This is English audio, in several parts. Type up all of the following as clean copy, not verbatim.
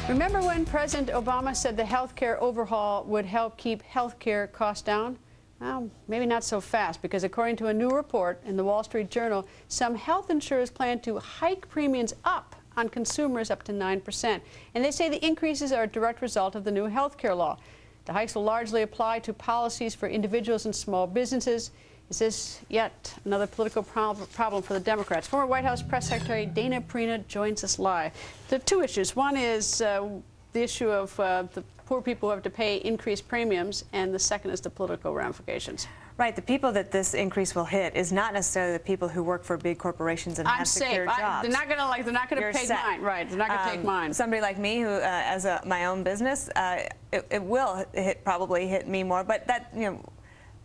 Remember when President Obama said the healthcare overhaul would help keep healthcare costs down? Well, maybe not so fast, because according to a new report in the Wall Street Journal, some health insurers plan to hike premiums up on consumers up to 9%. And they say the increases are a direct result of the new healthcare law. The hikes will largely apply to policies for individuals and small businesses. Is this yet another political problem for the Democrats? Former White House Press Secretary Dana Perina joins us live. There are two issues. One is the issue of the poor people who have to pay increased premiums, and the second is the political ramifications. Right. The people that this increase will hit is not necessarily the people who work for big corporations and have secure jobs. They're not going to take mine. Right. They're not going to take mine. Somebody like me, who as my own business, it will probably hit me more. But that,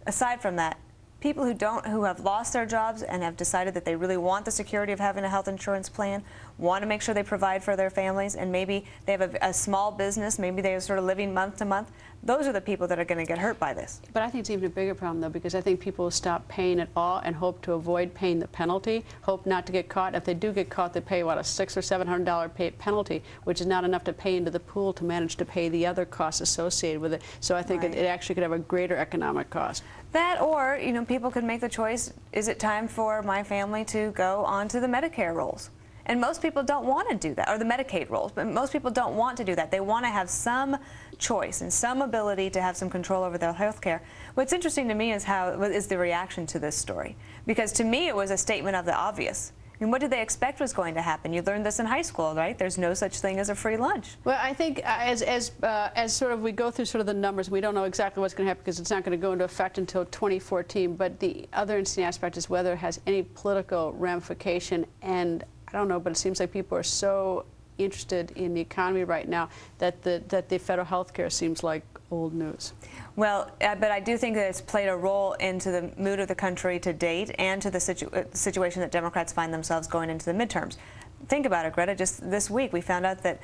aside from that, people who have lost their jobs and have decided that they really want the security of having a health insurance plan, want to make sure they provide for their families, and maybe they have a small business, maybe they're sort of living month to month, those are the people that are going to get hurt by this. But I think it's even a bigger problem, though, because I think people will stop paying at all and hope to avoid paying the penalty, hope not to get caught. If they do get caught, they pay, what, a $600 or $700 penalty, which is not enough to pay into the pool to manage to pay the other costs associated with it. So I think it actually could have a greater economic cost. That, or, people could make the choice, is it time for my family to go onto the Medicare rolls? And most people don't want to do that, or the Medicaid rolls, but most people don't want to do that. They want to have some choice and some ability to have some control over their health care. What's interesting to me is the reaction to this story. Because to me, it was a statement of the obvious. I mean, what did they expect was going to happen? You learned this in high school, right? There's no such thing as a free lunch. Well, I think as sort of we go through sort of the numbers, we don't know exactly what's going to happen because it's not going to go into effect until 2014. But the other interesting aspect is whether it has any political ramification. And I don't know, but it seems like people are so interested in the economy right now that the federal health care seems like old news. Well, but I do think that it's played a role into the mood of the country to date and to the situation that Democrats find themselves going into the midterms. Think about it, Greta. Just this week we found out that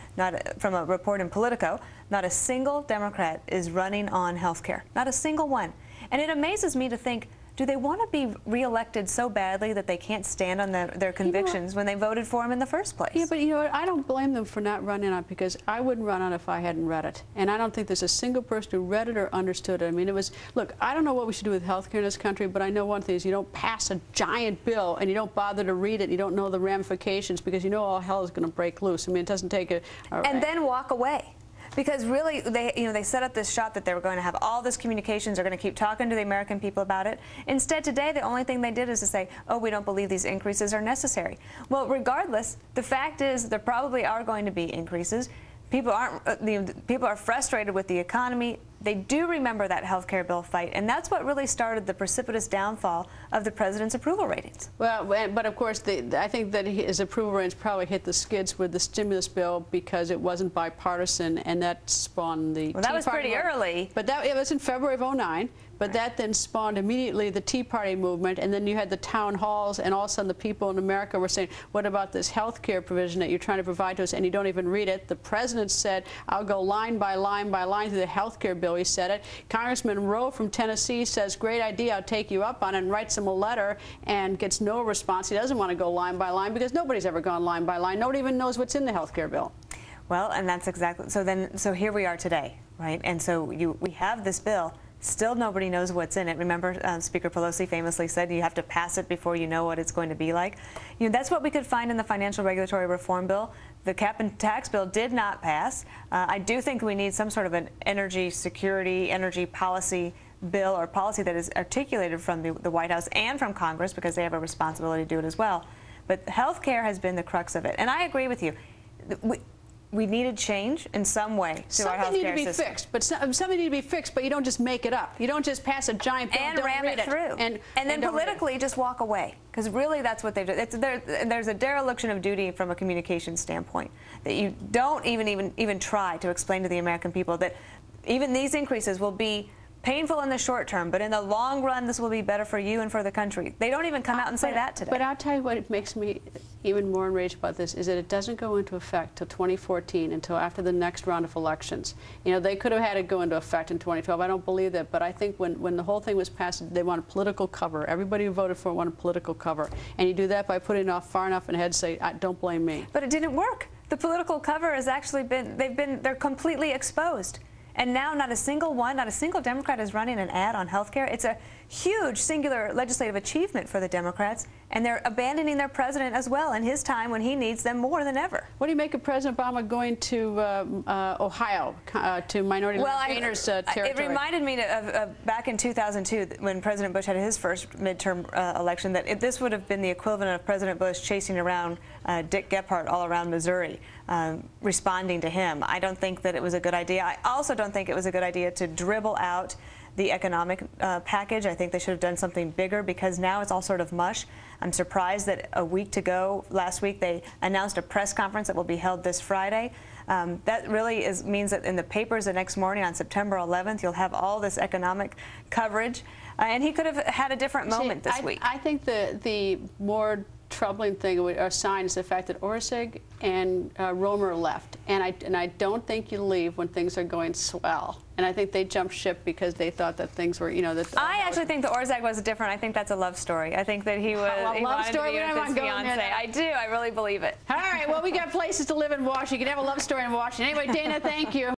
from a report in Politico, not a single Democrat is running on health care. Not a single one. And it amazes me to think, do they want to be reelected so badly that they can't stand on their convictions when they voted for him in the first place? Yeah, but what? I don't blame them for not running on it, because I wouldn't run on it if I hadn't read it. And I don't think there's a single person who read it or understood it. I mean, look, I don't know what we should do with health care in this country, but I know one thing is you don't pass a giant bill and you don't bother to read it. You don't know the ramifications, because you know all hell is going to break loose. I mean, it doesn't take and then walk away. Because really, they set up this shot that they were going to have all this communications, they're going to keep talking to the American people about it. Instead, today, the only thing they did is to say, oh, we don't believe these increases are necessary. Well, regardless, the fact is there probably are going to be increases. People are frustrated with the economy. They do remember that health care bill fight, and that's what really started the precipitous downfall of the president's approval ratings. Well, but of course, I think that his approval ratings probably hit the skids with the stimulus bill because it wasn't bipartisan, and that spawned the Tea Party. Well, that was pretty early. But it was in February of '09. But that then spawned immediately the Tea Party movement, and then you had the town halls, and all of a sudden the people in America were saying, what about this health care provision that you're trying to provide to us, and you don't even read it? The president said, I'll go line by line by line through the health care bill. He said it. Congressman Rowe from Tennessee says, great idea, I'll take you up on it, and writes him a letter and gets no response. He doesn't want to go line by line because nobody's ever gone line by line. Nobody even knows what's in the health care bill. Well, and that's exactly, so here we are today, right? And so we have this bill. Still nobody knows what's in it. Remember, Speaker Pelosi famously said you have to pass it before you know what it's going to be like. That's what we could find in the financial regulatory reform bill. The cap and tax bill did not pass. I do think we need some sort of an energy security, energy policy bill or policy that is articulated from the White House and from Congress, because they have a responsibility to do it as well. But health care has been the crux of it. And I agree with you. We needed change in some way to our health care system. Something need to be fixed, but you don't just make it up. You don't just pass a giant bill and ram it through. And then politically just walk away. Because really that's what they've done. There's a dereliction of duty from a communication standpoint, that you don't even try to explain to the American people that even these increases will be painful in the short term, but in the long run, this will be better for you and for the country. They don't even come out and say that today. But I'll tell you what makes me even more enraged about this is that it doesn't go into effect till 2014, until after the next round of elections. They could have had it go into effect in 2012. I don't believe that, but I think when the whole thing was passed, they wanted political cover. Everybody who voted for it wanted political cover. And you do that by putting it off far enough ahead and say, don't blame me. But it didn't work. the political cover has actually they're completely exposed. And now not a single Democrat is running an ad on health care. It's a huge singular legislative achievement for the Democrats, and they're abandoning their president as well in his time when he needs them more than ever. What do you make of President Obama going to Ohio, to minority campaigners' territory? It reminded me of back in 2002 when President Bush had his first midterm election, that this would have been the equivalent of President Bush chasing around Dick Gephardt all around Missouri, responding to him. I don't think that it was a good idea. I also don't think it was a good idea to dribble out the economic package. I think they should have done something bigger, because now it's all sort of mush. I'm surprised that a week to go, last week, they announced a press conference that will be held this Friday. That really means that in the papers the next morning on September 11th, you'll have all this economic coverage. And he could have had a different moment this week. I think the more troubling thing or sign is the fact that Orszag and Romer left, and I don't think you leave when things are going swell. And I think they jumped ship because they thought that things were, I actually think the Orszag was different. I think that's a love story. I think that he wanted to be with his fiance. I do. I really believe it. All right. Well, we got places to live in Washington. You can have a love story in Washington. Anyway, Dana, thank you.